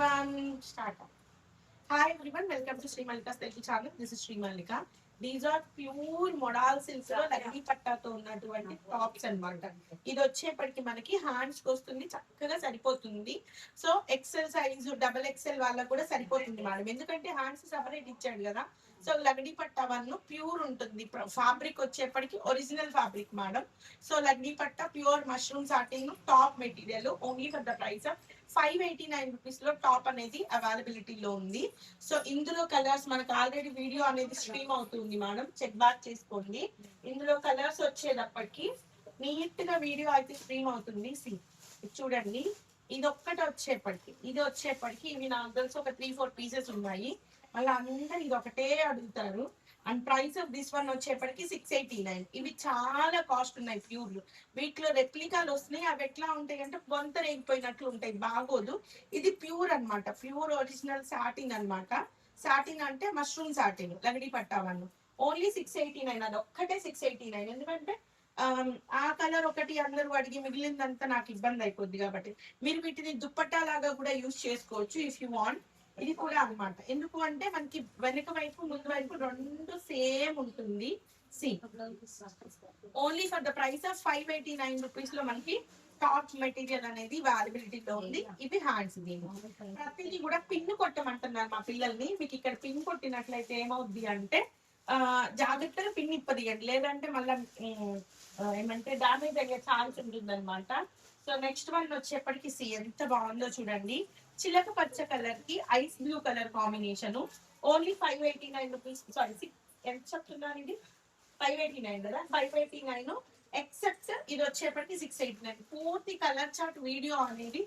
everyone, start. Hi everyone, welcome to Sri Malika's Telugu channel. This is Sri Malika. These are pure modal silks లో లగ్డీ పట్టాతో ఉన్నటువంటి tops అన్నమాట. ఇది వచ్చేప్పటికి మనకి hands కి వస్తుంది, చక్కగా సరిపోతుంది. So XL size double XL వాళ్ళకు కూడా సరిపోతుంది మేడం, ఎందుకంటే హ్యాండ్స్ సెపరేట్ ఇచ్చాడు కదా. So Lagdi Patta one pure ఉంటుంది. ఫ్యాబ్రిక్ వచ్చేప్పటికి original fabric madam. So Lagdi Patta pure mushroom satin top material only for the price of 589 rupees లో టాప్ అనేది అవైలబిలిటీలో ఉంది. సో ఇందులో కలర్స్ మనకు ఆల్రెడీ వీడియో అనేది స్ట్రీమ్ అవుతుంది మేడం, చెక్ బ్యాక్ చేసుకోండి. ఇందులో కలర్స్ వచ్చేటప్పటికి నీట్ గా వీడియో అయితే స్ట్రీమ్ అవుతుంది. చూడండి, ఇది వచ్చేప్పటికి ఇవి నాకు తెలిసి ఒక 3-4 పీసెస్ ఉన్నాయి. మళ్ళీ అందరూ ఇది ఒకటే అడుగుతారు. And price of this one వచ్చేప్పటికి 689. ఇవి చాలా కాస్ట్ ఉన్నాయి ప్యూర్. వీటిలో రెప్లికాలు వస్తున్నాయి, అవి ఎట్లా ఉంటాయి అంటే బొంత రేగిపోయినట్లు ఉంటాయి, బాగోదు. ఇది ప్యూర్ అన్నమాట, ప్యూర్ ఒరిజినల్ సాటిన్ అన్నమాట. సాటిన్ అంటే మష్రూమ్ సాటిన్ లగడి పట్టావన్ను ఓన్లీ 689. అది ఒక్కటే 689. ఎందుకంటే ఆ కలర్ ఒకటి అందరూ అడిగి మిగిలిందంతా నాకు ఇబ్బంది అయిపోద్ది కాబట్టి మీరు వీటిని దుప్పట్టా లాగా కూడా యూజ్ చేసుకోవచ్చు ఇఫ్ యూ వాంట్. ఇది కూడా అన్నమాట, ఎందుకు అంటే మనకి వెనక వైపు ముందు వైపు రెండు సేమ్ ఉంటుంది. See only for the price of 589 rupees లో మనకి టాప్ మెటీరియల్ అనేది అవైలబిలిటీలో ఉంది. ఇవి హ్యాండ్స్, ప్రతిదీ కూడా పిన్ కొట్టమంటున్నారు మా పిల్లల్ని. మీకు ఇక్కడ పిన్ కొట్టినట్లయితే ఏమవుద్ది అంటే జాగ్రత్తగా పిన్ ఇప్పదియండి, లేదంటే మళ్ళీ ఏమంటే డామేజ్ అయ్యే ఛాన్స్ ఉంటుంది అనమాట. సో నెక్స్ట్ వన్ వచ్చేప్పటికి ఎంత బాగుందో చూడండి, చిలక పచ్చ కలర్ కి ice blue colour combination. Only 589 rupees. Sorry, ఎంత చెప్తున్నారు ఇది? 589 కదా, 589. ఎక్సెప్ట్ ఇది వచ్చేప్పటికి 689. పూర్తి కలర్ చార్ట్ వీడియో అనేది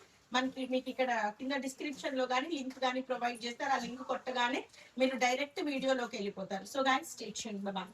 మీకు ఇక్కడ కింద డిస్క్రిప్షన్ లో కానీ లింక్ కానీ ప్రొవైడ్ చేస్తారు. ఆ లింక్ కొట్టగానే మీరు డైరెక్ట్ వీడియోలోకి వెళ్ళిపోతారు. So guys stay tuned, by.